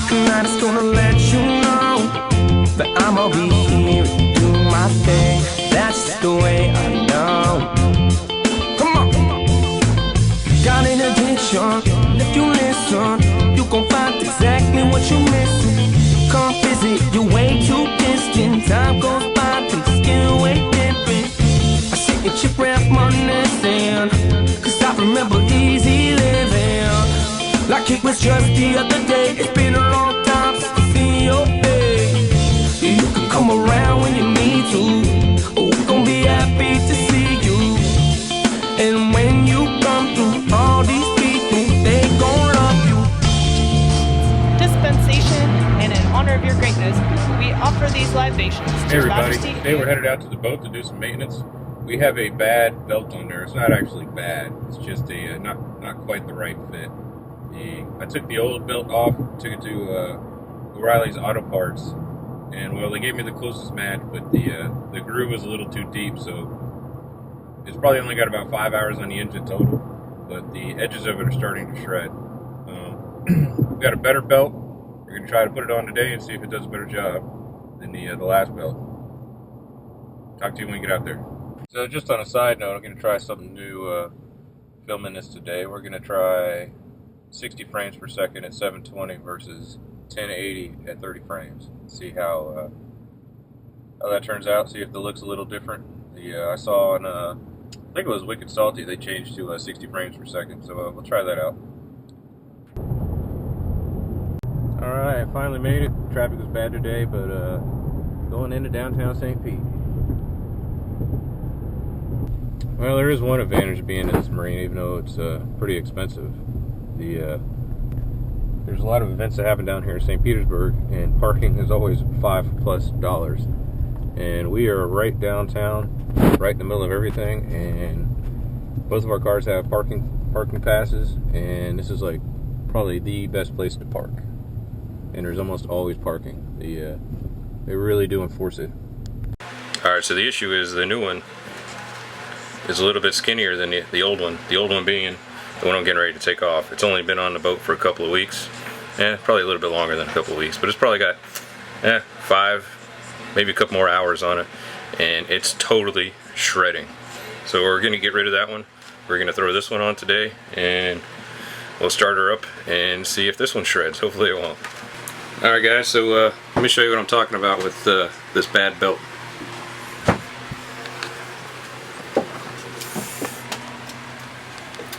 And I just wanna let you know that I'ma be here to do my thing. That's just the way I know. Come on. Got an addiction, and if you listen, you gon' find exactly what you're missing. Come visit, you're way too distant. Time goes by, things get way different. I see your chip wrap reminiscing, cause I remember easy living like it was just the other day. It's been a long time since I seen your face. You can come around when you need to. We're gon' be happy to see you. And when you come through, all these people, they gon' love you. Dispensation, and in honor of your greatness, we offer these libations. Hey everybody, today we're headed out to the boat to do some maintenance. We have a bad belt on there. It's not actually bad, it's just a not quite the right fit. I took the old belt off, took it to O'Reilly's Auto Parts, and well, they gave me the closest match, but the groove was a little too deep, so it's probably only got about 5 hours on the engine total, but the edges of it are starting to shred. We've got a better belt. We're going to try to put it on today and see if it does a better job than the last belt. Talk to you when we get out there. So just on a side note, I'm going to try something new filming this today. We're going to try 60 frames per second at 720 versus 1080 at 30 frames. See how that turns out. See if it looks a little different. I saw on I think it was Wicked Salty, they changed to 60 frames per second. So we'll try that out. All right, I finally made it. Traffic was bad today, but going into downtown St. Pete. Well, there is one advantage of being in this marina, even though it's pretty expensive. There's a lot of events that happen down here in St. Petersburg, and parking is always $5+. And we are right downtown, right in the middle of everything, and both of our cars have parking passes, and this is like probably the best place to park. And there's almost always parking. They really do enforce it. All right, so the issue is the new one is a little bit skinnier than the old one. The old one being the one I'm getting ready to take off. It's only been on the boat for a couple of weeks. Probably a little bit longer than a couple of weeks, but it's probably got 5, maybe a couple more hours on it, and it's totally shredding. So we're gonna get rid of that one. We're gonna throw this one on today, and we'll start her up and see if this one shreds. Hopefully it won't. All right, guys. So let me show you what I'm talking about with this bad belt.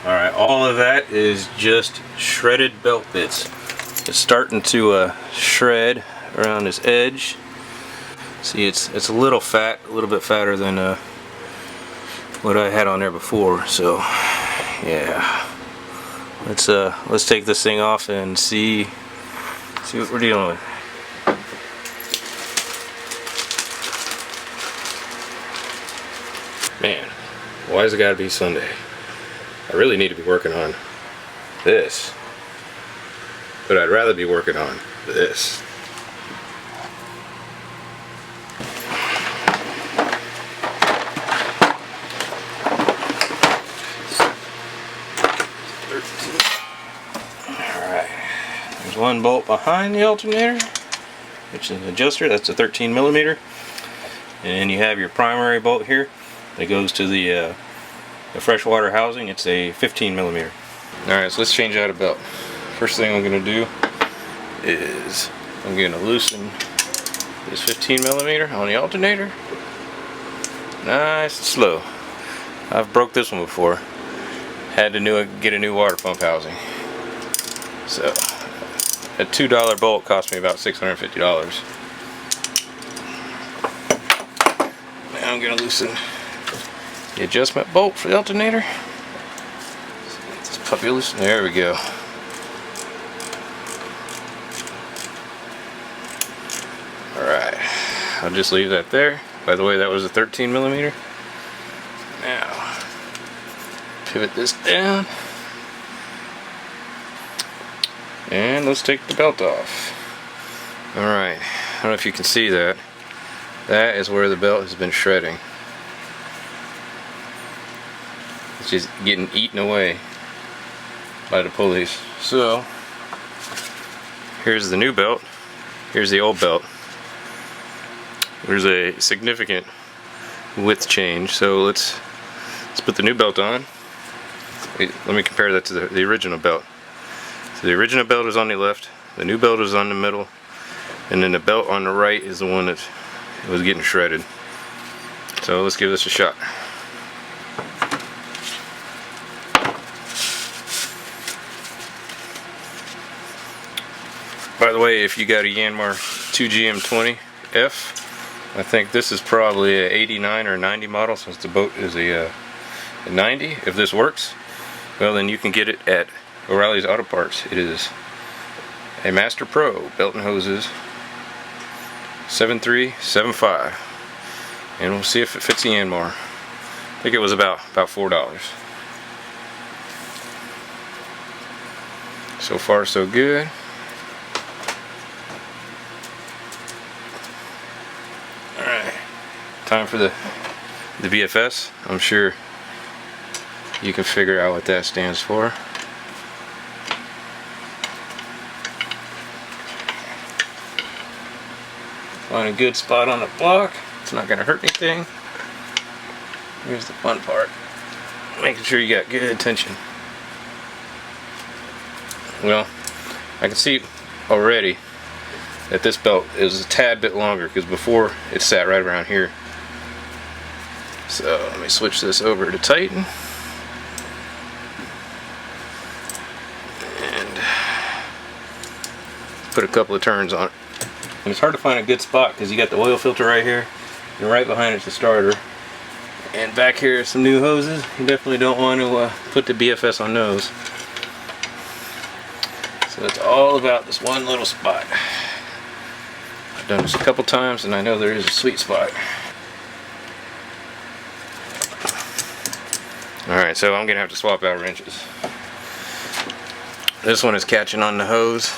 Alright, all of that is just shredded belt bits. It's starting to shred around this edge. See, it's a little fat, a little bit fatter than what I had on there before. So, yeah, let's take this thing off and see what we're dealing with. Man, why's it gotta be Sunday? I really need to be working on this, but I'd rather be working on this. Alright, there's one bolt behind the alternator, which is an adjuster. That's a 13mm, and you have your primary bolt here that goes to the freshwater housing. It's a 15mm. Alright, so let's change out a belt. First thing I'm going to do is I'm going to loosen this 15mm on the alternator. Nice and slow. I've broke this one before. Had to get a new water pump housing. So a $2 bolt cost me about $650. Now I'm going to loosen the adjustment bolt for the alternator. This puppy loose. There we go. Alright, I'll just leave that there. By the way, that was a 13mm. Now, pivot this down. And let's take the belt off. Alright, I don't know if you can see that. That is where the belt has been shredding. It's just getting eaten away by the pulleys. So Here's the new belt. Here's the old belt. There's a significant width change, so let's put the new belt on. Let me compare that to the original belt. So the original belt is on the left, the new belt is on the middle, and then the belt on the right is the one that was getting shredded. So let's give this a shot. By the way, if you got a Yanmar 2GM20F, I think this is probably a 89 or 90 model, since the boat is a 90. If this works, well, then you can get it at O'Reilly's Auto Parts. It is a Master Pro belt and hoses 7375, and we'll see if it fits the Yanmar. I think it was about $4. So far so good. Alright, time for the BFS. I'm sure you can figure out what that stands for. Find a good spot on the block. It's not going to hurt anything. Here's the fun part. Making sure you got good tension. Well, I can see already that this belt is a tad bit longer, because before it sat right around here. So let me switch this over to tighten. And put a couple of turns on it. And it's hard to find a good spot because you got the oil filter right here, and right behind it's the starter. And back here is some new hoses. You definitely don't want to put the BFS on those. So it's all about this one little spot. I've done this a couple times and I know there is a sweet spot. Alright, so I'm going to have to swap out wrenches. This one is catching on the hose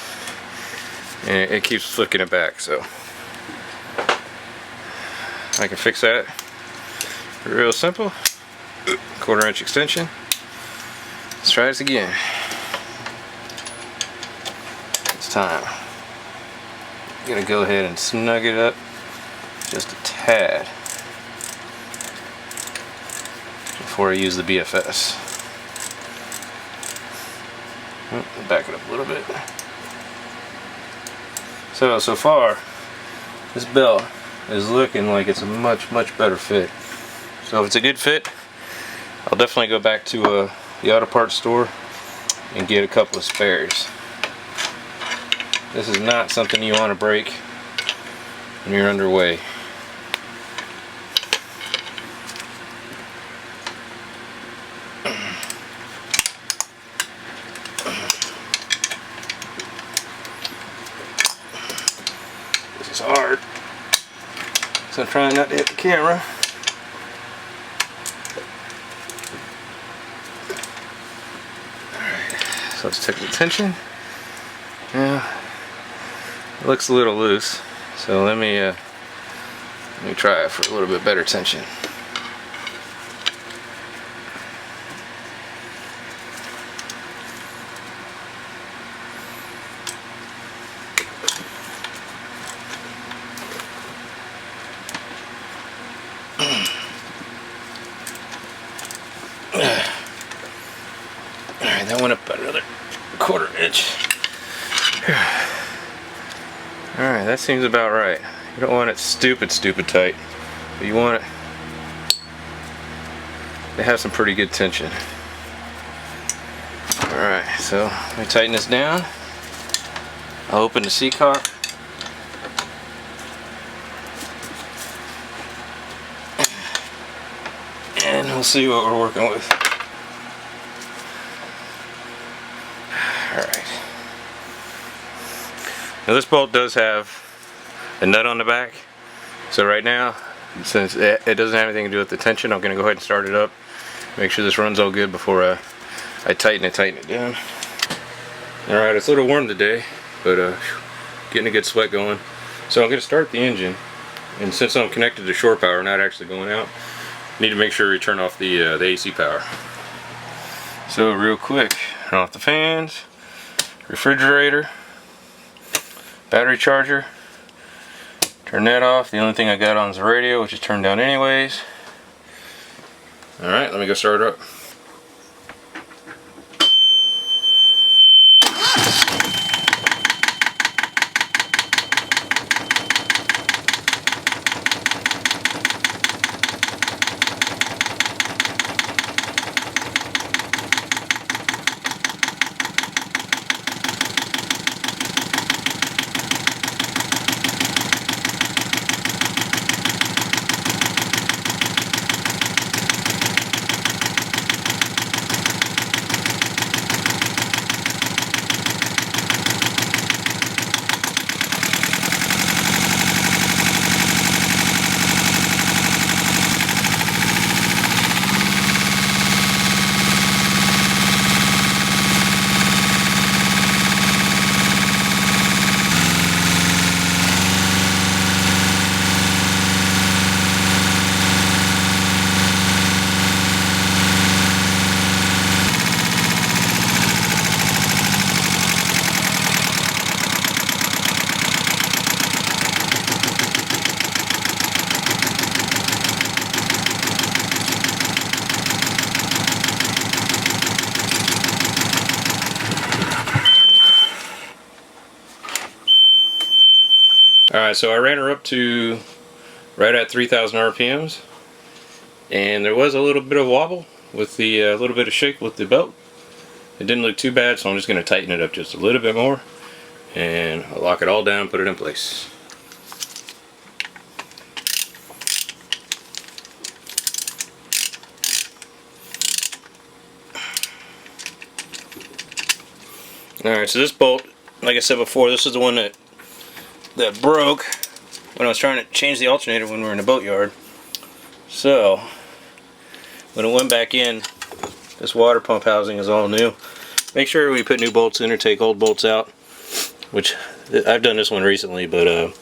and it keeps flicking it back, so I can fix that. Real simple. 1/4 inch extension. Let's try this again. It's time. I'm gonna go ahead and snug it up just a tad before I use the BFS. Back it up a little bit. So far, this belt is looking like it's a much better fit. So if it's a good fit, I'll definitely go back to the auto parts store and get a couple of spares. This is not something you want to break when you're underway. This is hard, so I'm trying not to hit the camera. So let's take the tension. Yeah, it looks a little loose, so let me try it for a little bit better tension. Alright, that went up another 1/4 inch. Alright, that seems about right. You don't want it stupid tight, but you want it to have some pretty good tension. Alright, so let me tighten this down. I'll open the C-cock. And we'll see what we're working with. Alright. Now this bolt does have a nut on the back. So right now, since it doesn't have anything to do with the tension, I'm going to go ahead and start it up. Make sure this runs all good before I tighten it down. Alright, it's a little warm today, but getting a good sweat going. So I'm going to start the engine. And since I'm connected to shore power, not actually going out, I need to make sure we turn off the AC power. So real quick, turn off the fans, refrigerator, battery charger. Turn that off. The only thing I got on is the radio, which is turned down anyways. Alright, let me go start it up. Alright, so I ran her up to right at 3,000 RPMs, and there was a little bit of wobble with the little bit of shake with the belt. It didn't look too bad, so I'm just going to tighten it up just a little bit more, and I'll lock it all down and put it in place. Alright, so this bolt, like I said before, this is the one that broke when I was trying to change the alternator when we were in the boatyard. So when it went back in, this water pump housing is all new. Make sure we put new bolts in or take old bolts out, which I've done this one recently, but you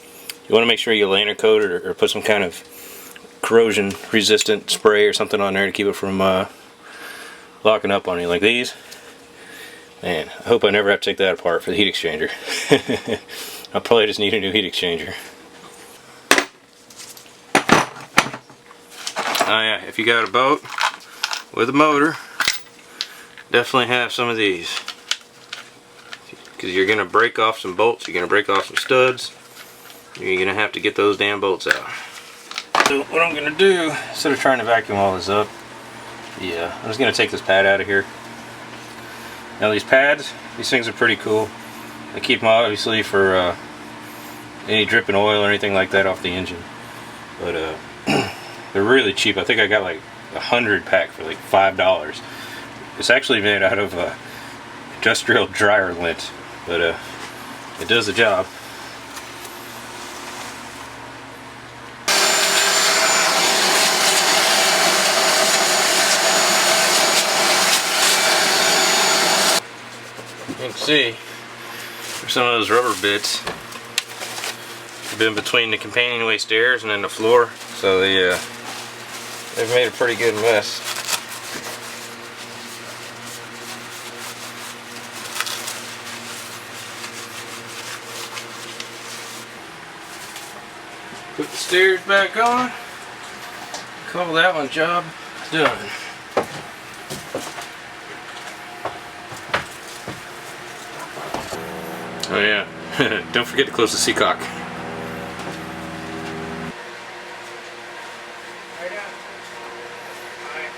want to make sure you lantern coat it or put some kind of corrosion resistant spray or something on there to keep it from locking up on you like these. Man, I hope I never have to take that apart for the heat exchanger. I'll probably just need a new heat exchanger. Oh yeah, if you got a boat with a motor, definitely have some of these. Because you're going to break off some bolts, you're going to break off some studs, you're going to have to get those damn bolts out. So what I'm going to do, instead of trying to vacuum all this up, I'm just going to take this pad out of here. Now these pads, these things are pretty cool. I keep them obviously for any dripping oil or anything like that off the engine. But they're really cheap. I think I got like 100 pack for like $5. It's actually made out of industrial dryer lint, but it does the job. You can see there's some of those rubber bits have been between the companionway stairs and then the floor, so they've made a pretty good mess. Put the stairs back on. Call that one job done. Oh yeah, don't forget to close the seacock.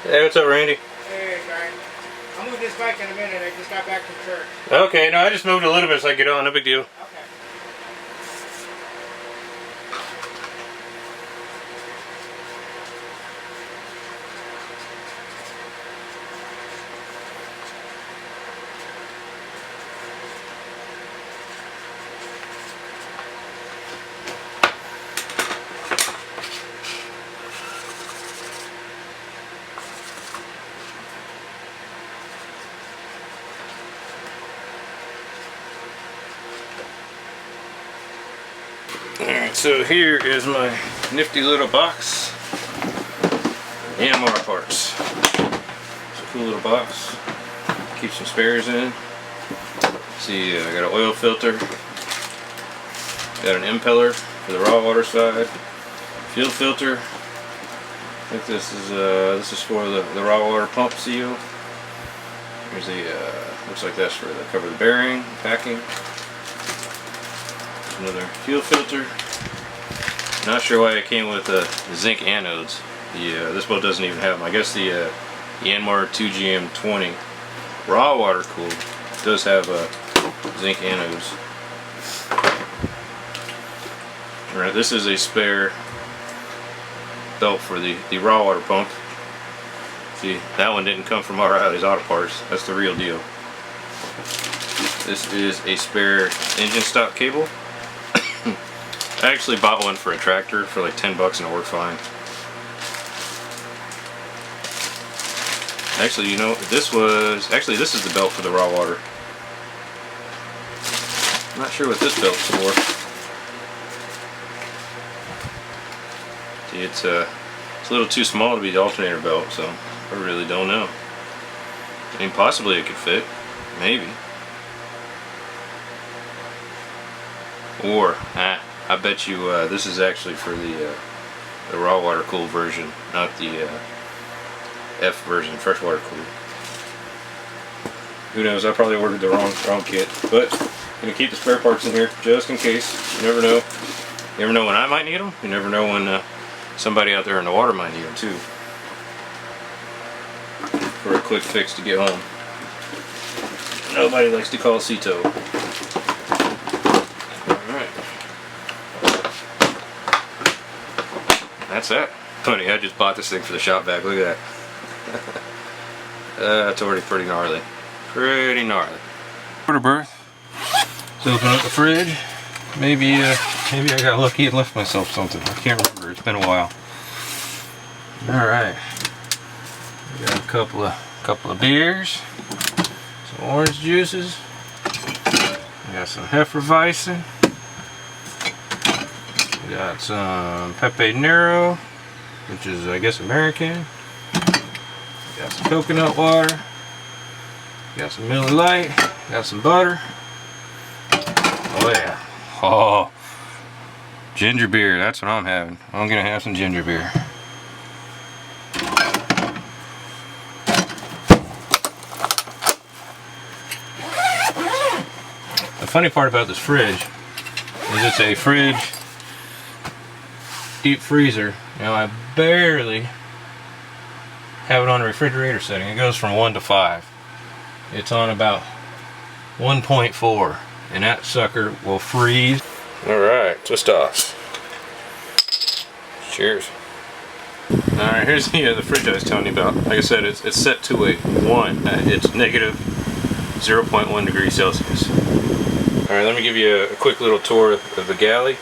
Hey, what's up, Randy? Hey, Brian. I'll move this bike in a minute. I just got back from church. Okay, no, I just moved a little bit so I can get on, no big deal. Okay. Alright, so here is my nifty little box. Yanmar parts. It's a cool little box. Keep some spares in. See, I got an oil filter. Got an impeller for the raw water side. Fuel filter. I think this is for the raw water pump seal. Here's the looks like that's for the cover the bearing, packing. There's another fuel filter. Not sure why it came with the zinc anodes. This boat doesn't even have them. I guess the Yanmar 2GM20 raw water cooled does have zinc anodes. Alright, this is a spare belt for the raw water pump. See, that one didn't come from O'Reilly's Auto Parts. That's the real deal. This is a spare engine stop cable. I actually bought one for a tractor for like 10 bucks and it worked fine. Actually, you know, this is the belt for the raw water. I'm not sure what this belt's for. See, it's a little too small to be the alternator belt, so I really don't know. I mean, possibly it could fit, maybe. Or, I bet you this is actually for the raw water cooled version, not the F version, freshwater cooled. Who knows? I probably ordered the wrong kit, but I'm gonna keep the spare parts in here just in case. You never know. You never know when I might need them. You never know when somebody out there in the water might need them too. For a quick fix to get home. Nobody likes to call Cito. Alright. That's that. Funny, I just bought this thing for the shop vac. Look at that. It's already pretty gnarly. Pretty gnarly. Quarter berth. Let's open up the fridge. Maybe I got lucky and left myself something. I can't remember. It's been a while. Alright. We got a couple of beers. Some orange juices. We got some Hefeweizen. We got some Pepe Nero, which is I guess American. We got some coconut water. We got some Miller Lite. Got some butter. Oh yeah. Oh, ginger beer. That's what I'm having. I'm gonna have some ginger beer. The funny part about this fridge is it's a fridge deep freezer. Now I barely have it on a refrigerator setting. It goes from 1 to 5. It's on about 1.4 and that sucker will freeze. Alright, twist offs. Cheers. Alright, here's the fridge I was telling you about. Like I said, it's set to a 1. It's negative 0.1 degrees Celsius. Alright, let me give you a quick little tour of the galley.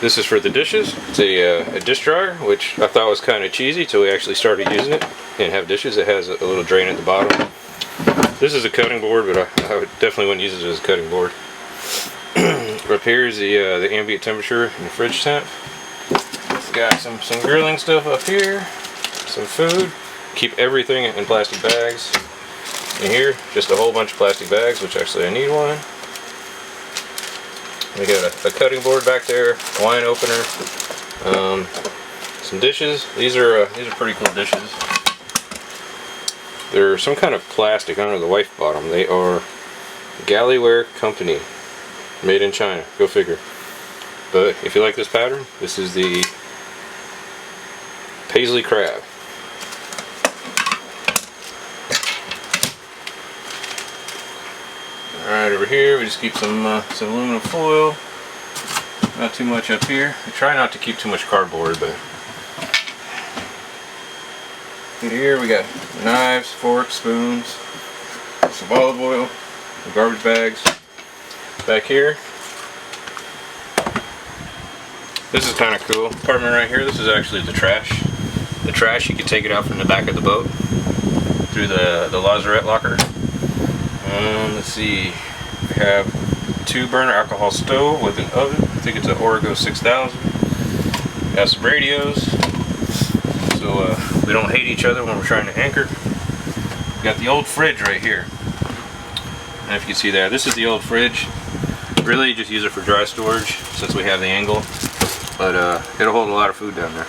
This is for the dishes. It's a dish dryer, which I thought was kind of cheesy till we actually started using it and have dishes. It has a little drain at the bottom. This is a cutting board, but I definitely wouldn't use it as a cutting board. Up here is the ambient temperature in the fridge temp. Got some grilling stuff up here, some food. Keep everything in plastic bags. And here, just a whole bunch of plastic bags, which actually I need one. We got a cutting board back there, a wine opener, some dishes. These are pretty cool dishes. They're some kind of plastic. I don't know, the wife bought them. They are Galley Company, made in China. Go figure. But if you like this pattern, this is the Paisley crab. Alright, over here we just keep some aluminum foil. Not too much up here. I try not to keep too much cardboard, but here we got knives, forks, spoons, some olive oil, some garbage bags. Back here, this is kind of cool. Compartment right here, this is actually the trash. The trash, you can take it out from the back of the boat through the lazarette locker. Let's see, we have 2-burner alcohol stove with an oven. I think it's an Origo 6000. Got some radios, so we don't hate each other when we're trying to anchor. We got the old fridge right here. And if you can see there, this is the old fridge. Really just use it for dry storage since we have the angle, but it'll hold a lot of food down there.